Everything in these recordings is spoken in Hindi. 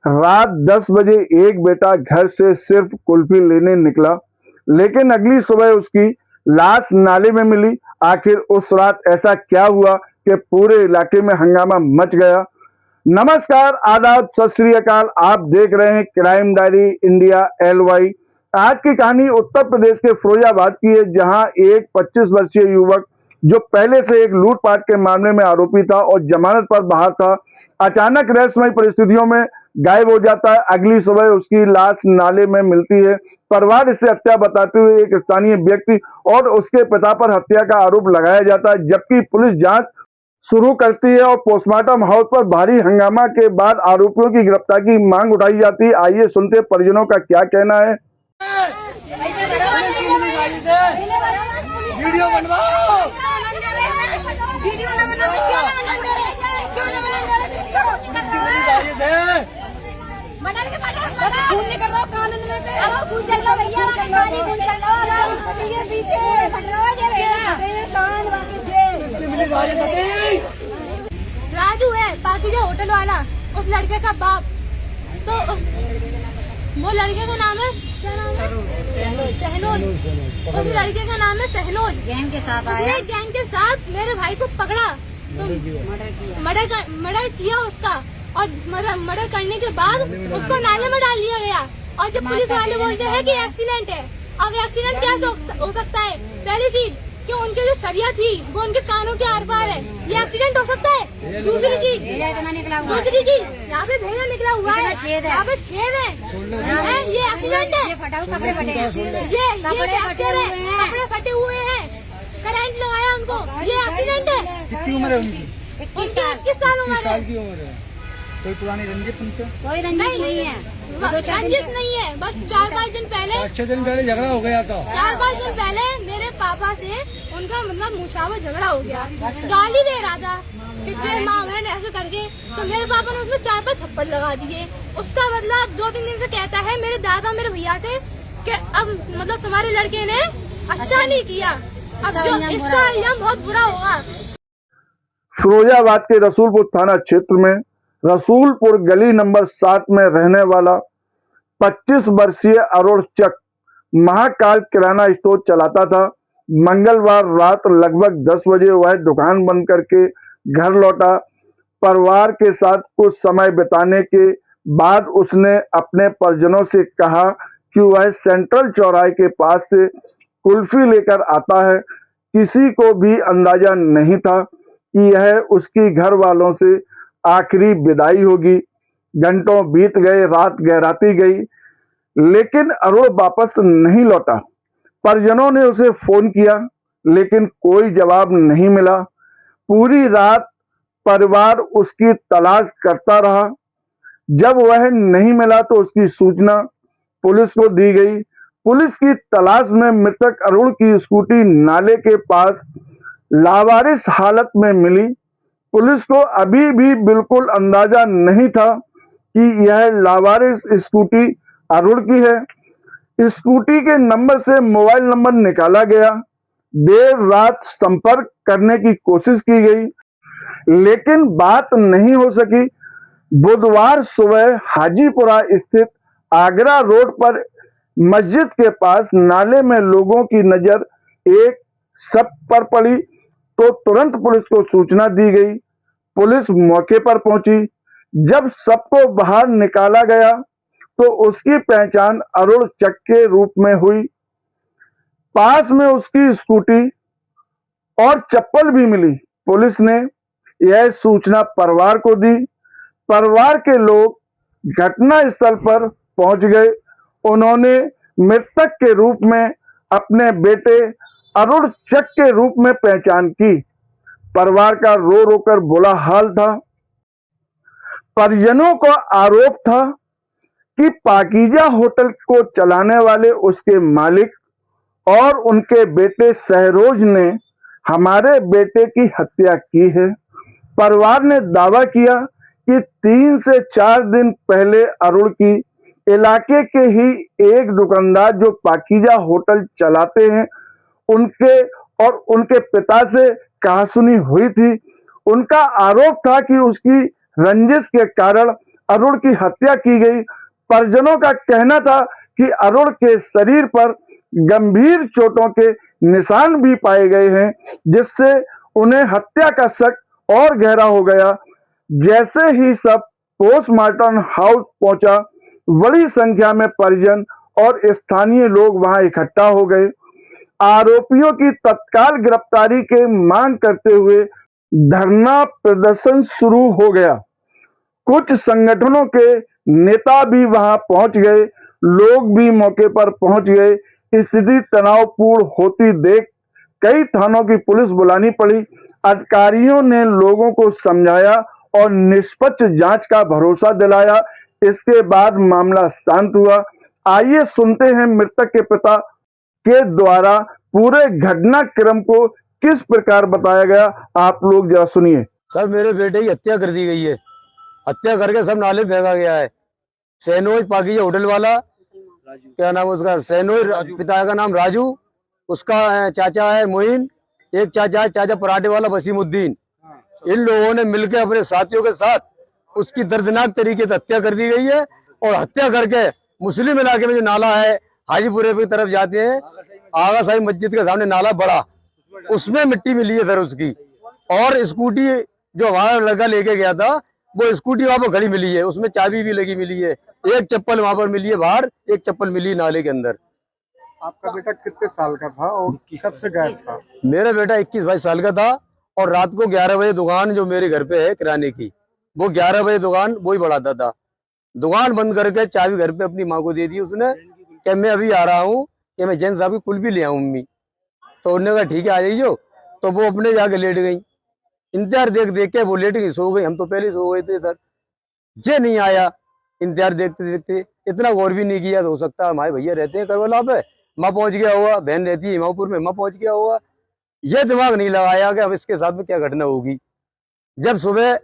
रात 10 बजे एक बेटा घर से सिर्फ कुल्फी लेने निकला, लेकिन अगली सुबह उसकी लाश नाले में मिली। आखिर उस रात ऐसा क्या हुआ कि पूरे इलाके में हंगामा मच गया। नमस्कार, आदाब, सत श्री अकाल। आप देख रहे हैं क्राइम डायरी इंडिया LY। आज की कहानी उत्तर प्रदेश के फिरोजाबाद की है, जहां एक 25 वर्षीय युवक जो पहले से एक लूटपाट के मामले में आरोपी था और जमानत पर बाहर था, अचानक रहस्यमय परिस्थितियों में गायब हो जाता है। अगली सुबह उसकी लाश नाले में मिलती है। परिवार इसे हत्या बताते हुए एक स्थानीय व्यक्ति और उसके पिता पर हत्या का आरोप लगाया जाता है, जबकि पुलिस जांच शुरू करती है और पोस्टमार्टम हाउस पर भारी हंगामा के बाद आरोपियों की गिरफ्तारी की मांग उठाई जाती है। आइए सुनते परिजनों का क्या कहना है। वीडियो बनवाओ। वीडियो ना बनाते क्यों ना बनाते क्यों ना बनाते मर्डर के मर्डर खून निकल रहा कानून में से अब खून चल रहा भैया पानी खून चल रहा ये पीछे रोज है कान बाकी जे राजू है पाकीजा होटल वाला, उस लड़के का बाप। तो वो लड़के का नाम है क्या नाम है सहनोज। उस लड़के का नाम है सहनोज। गैंग के साथ आया, गैंग के साथ मेरे भाई को पकड़ा तो मर्डर किया उसका, और मर्डर करने के बाद उसको नाले में डाल दिया गया। और जब पुलिस वाले बोलते हैं कि एक्सीडेंट है, अब एक्सीडेंट क्या हो सकता है? पहली चीज कि उनके जो सरिया थी वो उनके कानों के आर पार है, ये एक्सीडेंट हो सकता है। दूसरी चीज यहाँ पे भेजा निकला हुआ है, यहाँ पे छेद है, ये एक्सीडेंट है। ये फ्रैक्चर है, कपड़े फटे हुए हैं, करंट लगाया उनको, ये एक्सीडेंट है। कितनी उम्र है उनकी? 21 साल उम्र है। कोई पुरानी रंजिश उनसे? कोई रंजिश नहीं है, रंजिश नहीं है। बस 4-5 दिन पहले, 6 दिन पहले झगड़ा हो गया था। 4-5 दिन पहले मेरे पापा से उनका मतलब मुछावा झगड़ा हो गया। गाली दे रहा था कि तेरी माँ बहन ऐसे करके, तो मेरे पापा ने उसमें 4-5 थप्पड़ लगा दिए। उसका मतलब 2-3 दिन से कहता है मेरे दादा मेरे भैया से कि अब मतलब तुम्हारे लड़के ने अच्छा नहीं किया, अब जो इसका इल्जाम बहुत बुरा होगा। फिरोजाबाद के रसूलपुर थाना क्षेत्र में रसूलपुर गली नंबर 7 में रहने वाला 25 वर्षीय अरुण चक महाकाल किराना स्टोर चलाता था। मंगलवार रात लगभग 10 बजे वह दुकान बंद करके घर लौटा। परिवार के साथ कुछ समय बिताने के बाद उसने अपने परिजनों से कहा कि वह सेंट्रल चौराहे के पास से कुल्फी लेकर आता है। किसी को भी अंदाजा नहीं था कि यह उसकी घर वालों से आखिरी विदाई होगी। घंटों बीत गए, रात गहराती गई, लेकिन अरुण वापस नहीं लौटा। परिजनों ने उसे फोन किया, लेकिन कोई जवाब नहीं मिला। पूरी रात परिवार उसकी तलाश करता रहा। जब वह नहीं मिला तो उसकी सूचना पुलिस को दी गई। पुलिस की तलाश में मृतक अरुण की स्कूटी नाले के पास लावारिस हालत में मिली। पुलिस को अभी भी बिल्कुल अंदाजा नहीं था कि यह लावारिस स्कूटी अरुण की है। स्कूटी के नंबर से मोबाइल नंबर निकाला गया। देर रात संपर्क करने की कोशिश की गई, लेकिन बात नहीं हो सकी। बुधवार सुबह हाजीपुरा स्थित आगरा रोड पर मस्जिद के पास नाले में लोगों की नजर एक शव पर पड़ी, तो तुरंत पुलिस को सूचना दी गई। पुलिस मौके पर पहुंची। जब शव को बाहर निकाला गया तो उसकी पहचान अरुण चक के रूप में हुई। पास में उसकी स्कूटी और चप्पल भी मिली। पुलिस ने यह सूचना परिवार को दी। परिवार के लोग घटनास्थल पर पहुंच गए। उन्होंने मृतक के रूप में अपने बेटे अरुण चक के रूप में पहचान की। परिवार का रो रो कर बुरा हाल था। परिजनों का आरोप था कि पाकीजा होटल को चलाने वाले उसके मालिक और उनके बेटे सहरोज ने हमारे बेटे की हत्या की है। परिवार ने दावा किया कि 3 से 4 दिन पहले अरुण की इलाके के ही एक दुकानदार जो पाकीजा होटल चलाते हैं उनके और उनके पिता से कहासुनी हुई थी। उनका आरोप था कि उसकी रंजिश के कारण अरुण की हत्या की गई। परिजनों का कहना था कि अरुण के शरीर पर गंभीर चोटों के निशान भी पाए गए हैं, जिससे उन्हें हत्या का शक और गहरा हो गया। जैसे ही सब पोस्टमार्टम हाउस पहुंचा, बड़ी संख्या में परिजन और स्थानीय लोग वहां इकट्ठा हो गए। आरोपियों की तत्काल गिरफ्तारी की मांग करते हुए धरना प्रदर्शन शुरू हो गया। कुछ संगठनों के नेता भी वहां पहुंच गए, लोग भी मौके पर पहुंच गए। स्थिति तनावपूर्ण होती देख कई थानों की पुलिस बुलानी पड़ी। अधिकारियों ने लोगों को समझाया और निष्पक्ष जांच का भरोसा दिलाया। इसके बाद मामला शांत हुआ। आइए सुनते हैं मृतक के पिता के द्वारा पूरे घटनाक्रम को किस प्रकार बताया गया। आप लोग जरा सुनिए। सर, मेरे बेटे की हत्या कर दी गई है। हत्या करके सब नाले फेंका गया है। सेनोई पाकिजा होटल वाला, क्या नाम उसका, सेनोई पिता का नाम राजू, उसका चाचा है मोइन, एक चाचा है चाचा पराठे वाला वसीमुद्दीन। इन लोगों ने मिलकर अपने साथियों के साथ उसकी दर्दनाक तरीके से हत्या कर दी गई है। और हत्या करके मुस्लिम इलाके में जो नाला है हाजीपुरे की तरफ जाते हैं, आगा साहिब मस्जिद के सामने नाला बड़ा, उसमें मिट्टी मिली है सर उसकी। और स्कूटी जो हमारा लड़का लेके गया था, वो स्कूटी वहां पर खड़ी मिली है, उसमें चाबी भी लगी मिली है। एक चप्पल वहां पर मिली है बाहर, एक चप्पल मिली है नाले के अंदर। आपका बेटा कितने साल का था और कब से गायब था? मेरा बेटा 21-22 साल का था और रात को 11 बजे दुकान जो मेरे घर पे है किराने की, वो 11 बजे दुकान वो ही बढ़ाता था। दुकान बंद करके चाबी घर पे अपनी माँ को दे दी उसने कि मैं अभी आ रहा हूँ, कि मैं जैन साहब की कुल्फी ले आऊँ मम्मी। तो उन्होंने कहा ठीक है आ जाइयो। तो वो अपने जाके लेट गई। इंतजार देख देख के वो लेट गई, सो गई। हम तो पहले सो गए थे सर। जे नहीं आया, इंतजार देखते देखते इतना गौर भी नहीं किया। तो हो सकता है हमारे भैया रहते हैं करबला पे, माँ पहुंच गया होगा, बहन रहती है हिमापुर में, माँ पहुंच गया होगा। ये दिमाग नहीं लगाया कि अब इसके साथ में क्या घटना होगी। जब सुबह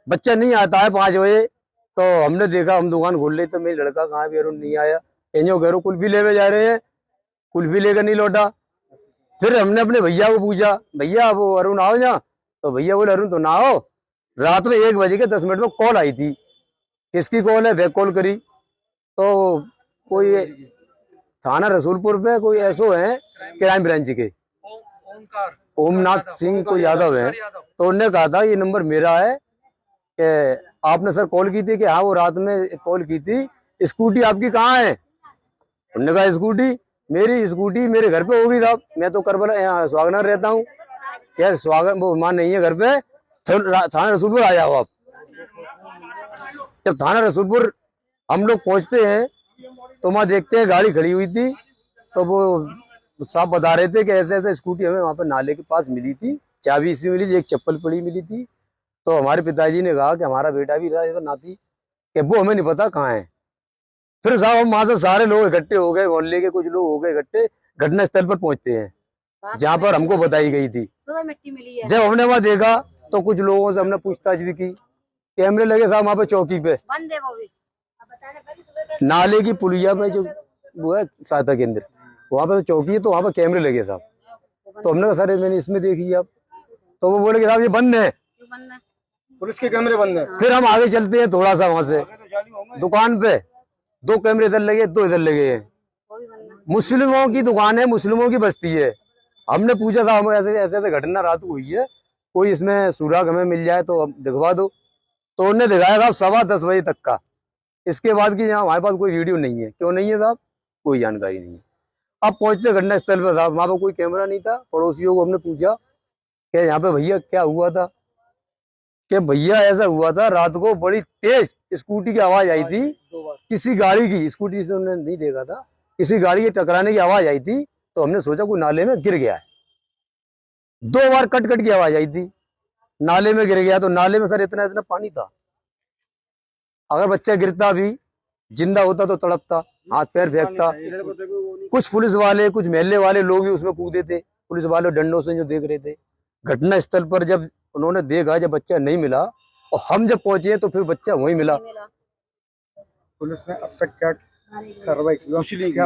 बच्चा नहीं आता है 5 बजे, तो हमने देखा, हम दुकान खोल रहे, तो मेरा लड़का कहाँ भी अरुण नहीं आया। एनो घरों कुल्फी लेवे जा रहे हैं, कुल्फी लेकर नहीं लौटा। फिर हमने अपने भैया को पूछा, भैया वो अरुण आओ जा। तो भैया बोले अरुण तो ना आओ। रात में 1 बजे के 10 मिनट में कॉल आई थी। किसकी कॉल है? बैक कॉल करी तो कोई थाना रसूलपुर पे कोई ऐसो है क्राइम ब्रांच के, ओमनाथ सिंह को यादव है। तो उन्होंने कहा था ये नंबर मेरा है कि आपने सर कॉल की थी कि हाँ वो रात में कॉल की थी, स्कूटी आपकी कहाँ है? उन्होंने कहा स्कूटी मेरी स्कूटी मेरे घर पे होगी साहब, मैं तो करबला यहाँ स्वागनर रहता हूँ। क्या स्वागत वो मान नहीं है घर पे, थाना रसूलपुर आ जाओ आप। जब थाना रसूलपुर हम लोग पहुंचते हैं तो वहाँ देखते हैं गाड़ी खड़ी हुई थी। तो वो साहब बता रहे थे कि ऐसे ऐसे स्कूटी हमें वहाँ पर नाले के पास मिली थी, चाबी इसी मिली थी, एक चप्पल पड़ी मिली थी। तो हमारे पिताजी ने कहा कि हमारा बेटा भी था नाती, कि वो हमें नहीं पता कहाँ है। फिर साहब हम वहां से सारे लोग इकट्ठे हो गए, मोहल्ले के कुछ लोग हो गए इकट्ठे, घटना स्थल पर पहुंचते हैं जहाँ पर हमको बताई गई थी। मिट्टी मिली है। जब हमने वहाँ देखा तो कुछ लोगों से हमने पूछताछ भी की। कैमरे लगे साहब वहाँ पे चौकी पे, बंद है वो भी। नाले की पुलिया पे जो वो है सहायता केंद्र, वहाँ पे तो चौकी है, तो वहाँ पे कैमरे लगे साहब। तो हमने कहा सर मैंने इसमें देखी अब। तो वो बोले कि साहब ये बंद है, पुलिस के कैमरे बंद है। फिर हम आगे चलते हैं थोड़ा सा, वहां से दुकान पे 2 कैमरे इधर लगे, 2 इधर लगे हैं। मुस्लिमों की दुकान है, मुस्लिमों की बस्ती है। हमने पूछा था हम ऐसे ऐसे घटना रात को हुई है, कोई इसमें सुराग हमें मिल जाए तो अब दिखवा दो। तो उन्होंने दिखाया साहब 10:15 बजे तक का। इसके बाद की यहाँ हमारे पास कोई वीडियो नहीं है। क्यों नहीं है साहब? कोई जानकारी नहीं है। अब पहुंचते घटना स्थल पर साहब, वहां पर कोई कैमरा नहीं था। पड़ोसियों को हमने पूछा कि यहाँ पे भैया क्या हुआ था, कि भैया ऐसा हुआ था रात को बड़ी तेज स्कूटी की आवाज आई थी, किसी गाड़ी की, स्कूटी से उन्होंने नहीं देखा था, किसी गाड़ी के टकराने की आवाज आई थी। तो हमने सोचा कोई नाले में गिर गया है। 2 बार कट कट की आवाज आई थी, नाले में गिर गया। तो नाले में सर इतना इतना पानी था, अगर बच्चा गिरता भी जिंदा होता तो तड़पता, हाथ पैर फेंकता। कुछ पुलिस वाले, कुछ महल्ले वाले लोग भी उसमें कूदे थे, पुलिस वाले डंडों से जो देख रहे थे। घटना स्थल पर जब उन्होंने देखा, जब बच्चा नहीं मिला और हम जब पहुंचे तो फिर बच्चा वहीं मिला। पुलिस ने अब तक क्या कार्रवाई की?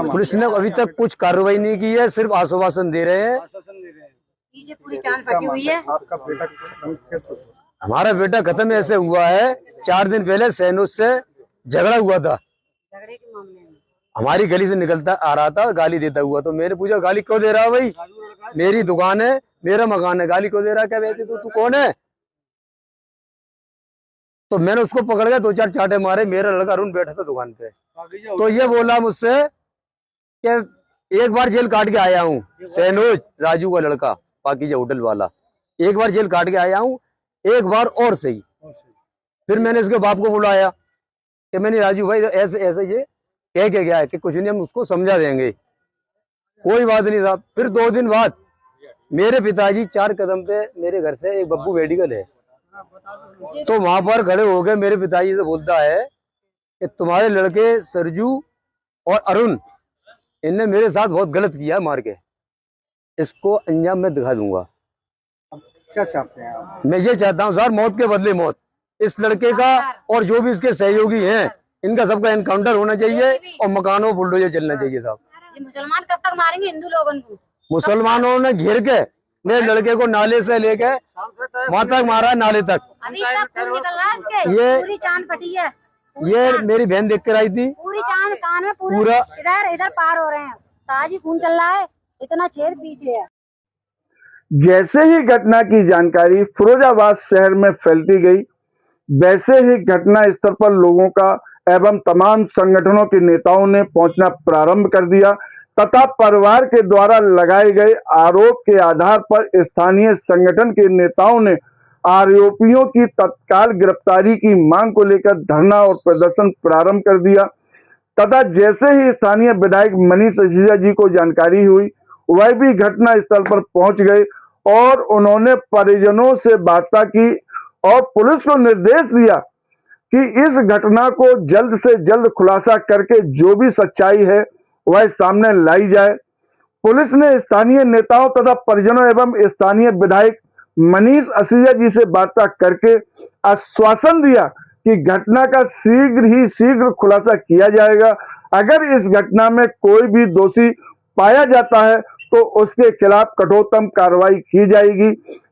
पुलिस ने अभी तक कुछ कार्रवाई नहीं की है, सिर्फ आश्वासन दे रहे हैं। पीछे पूरी चांद फटी हुई है। आपका बेटा कैसे? हमारा बेटा खत्म ऐसे हुआ है, 4 दिन पहले सैनुज से झगड़ा हुआ था, झगड़े के मामले में हमारी गली से निकलता आ रहा था, गाली देता हुआ। तो मैंने पूछा गाली क्यों दे रहा है भाई, मेरी दुकान है, मेरा मकान है, गाली क्यों दे रहा है, क्या वैसे तू कौन है। तो मैंने उसको पकड़ के 2-4 चाटे मारे। मेरा लड़का अरुण बैठा था दुकान पे, तो ये बोला मुझसे कि एक बार जेल काट के आया हूँ, सैनुज राजू का लड़का पाकीजा होटल वाला, एक बार जेल काट के आया हूँ, एक बार और सही। फिर मैंने इसके बाप को बुलाया कि मैंने राजू भाई ऐसे ऐसे ये कह के गया है कि कुछ नहीं, हम उसको समझा देंगे, कोई बात नहीं था। फिर 2 दिन बाद मेरे पिताजी 4 कदम पे मेरे घर से एक बब्बू मेडिकल है, तो वहां पर खड़े हो गए मेरे पिताजी से बोलता है कि तुम्हारे लड़के सरजू और अरुण इनने मेरे साथ बहुत गलत किया है, मार के इसको अंजाम मैं दिखा दूंगा। क्या चाहते हैं आप? मैं ये चाहता हूँ सर, मौत के बदले मौत, इस लड़के का और जो भी इसके सहयोगी हैं इनका सबका एनकाउंटर होना चाहिए और मकानों पर बुलडोजर चलना चाहिए साहब। ये मुसलमान कब तक मारेंगे हिंदू लोगों को? मुसलमानों ने घेर के मेरे लड़के को नाले से लेके वहां तक मारा है, नाले तक। अभी तक खून निकल रहा है इसके, ये- पूरी चांद फटी है, ये मेरी बहन देख कर आई थी, पूरी चांद कान में पूरा पूरा- इधर इधर पार हो रहे हैं, ताजी खून चल रहा है, इतना छेद पीछे है। जैसे ही घटना की जानकारी फिरोजाबाद शहर में फैलती गई, वैसे ही घटना स्थल पर लोगों का एवं तमाम संगठनों के नेताओं ने पहुंचना प्रारंभ कर दिया तथा परिवार के द्वारा लगाए गए आरोप के आधार पर स्थानीय संगठन के नेताओं ने आरोपियों की तत्काल गिरफ्तारी की मांग को लेकर धरना और प्रदर्शन प्रारंभ कर दिया तथा जैसे ही स्थानीय विधायक मनीष सिसोदिया जी को जानकारी हुई, वह भी घटना स्थल पर पहुंच गए और उन्होंने परिजनों से वार्ता की और पुलिस को निर्देश दिया कि इस घटना को जल्द से जल्द खुलासा करके जो भी सच्चाई है वह सामने लाई जाए। पुलिस ने स्थानीय नेताओं तथा परिजनों एवं स्थानीय विधायक मनीष सिसोदिया जी से वार्ता करके आश्वासन दिया कि घटना का शीघ्र ही शीघ्र खुलासा किया जाएगा। अगर इस घटना में कोई भी दोषी पाया जाता है तो उसके खिलाफ कठोरतम कार्रवाई की जाएगी।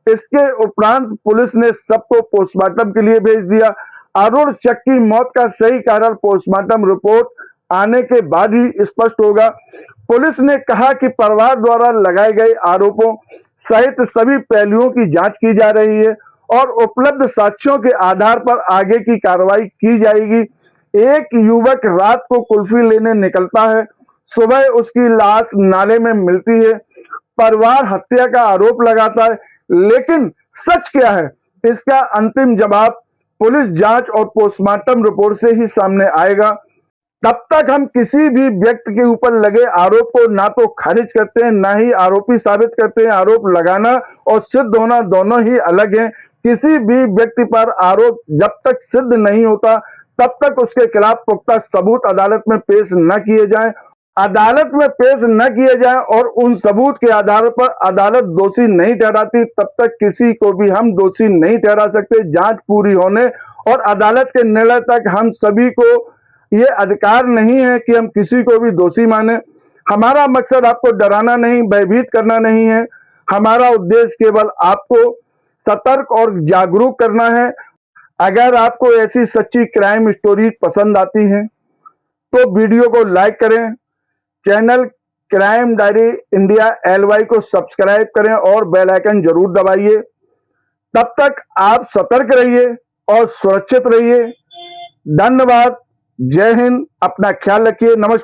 इसके उपरांत पुलिस ने सबको पोस्टमार्टम के लिए भेज दिया। अरुण चक की मौत का सही कारण पोस्टमार्टम रिपोर्ट आने के बाद ही स्पष्ट होगा। पुलिस ने कहा कि परिवार द्वारा लगाए गए आरोपों सहित सभी पहलुओं की जांच की जा रही है और उपलब्ध साक्ष्यों के आधार पर आगे की कार्रवाई की जाएगी। एक युवक रात को कुल्फी लेने निकलता है, सुबह उसकी लाश नाले में मिलती है। परिवार हत्या का आरोप लगाता है, लेकिन सच क्या है इसका अंतिम जवाब पुलिस जांच और पोस्टमार्टम रिपोर्ट से ही सामने आएगा। तब तक हम किसी भी व्यक्ति के ऊपर लगे आरोप को ना तो खारिज करते हैं, ना ही आरोपी साबित करते हैं। आरोप लगाना और सिद्ध होना दोनों ही अलग हैं। किसी भी व्यक्ति पर आरोप जब तक सिद्ध नहीं होता तब तक उसके खिलाफ पुख्ता सबूत अदालत में पेश न किए जाएं। अदालत में पेश न किए जाएं और उन सबूत के आधार पर अदालत दोषी नहीं ठहराती तब तक किसी को भी हम दोषी नहीं ठहरा सकते। जांच पूरी होने और अदालत के निर्णय तक हम सभी को ये अधिकार नहीं है कि हम किसी को भी दोषी माने। हमारा मकसद आपको डराना नहीं, भयभीत करना नहीं है। हमारा उद्देश्य केवल आपको सतर्क और जागरूक करना है। अगर आपको ऐसी सच्ची क्राइम स्टोरी पसंद आती हैं तो वीडियो को लाइक करें, channel crime diary India LY को सब्सक्राइब करें और बेल आइकन जरूर दबाइए। तब तक आप सतर्क रहिए और सुरक्षित रहिए। धन्यवाद। जय हिंद। अपना ख्याल रखिए। नमस्कार।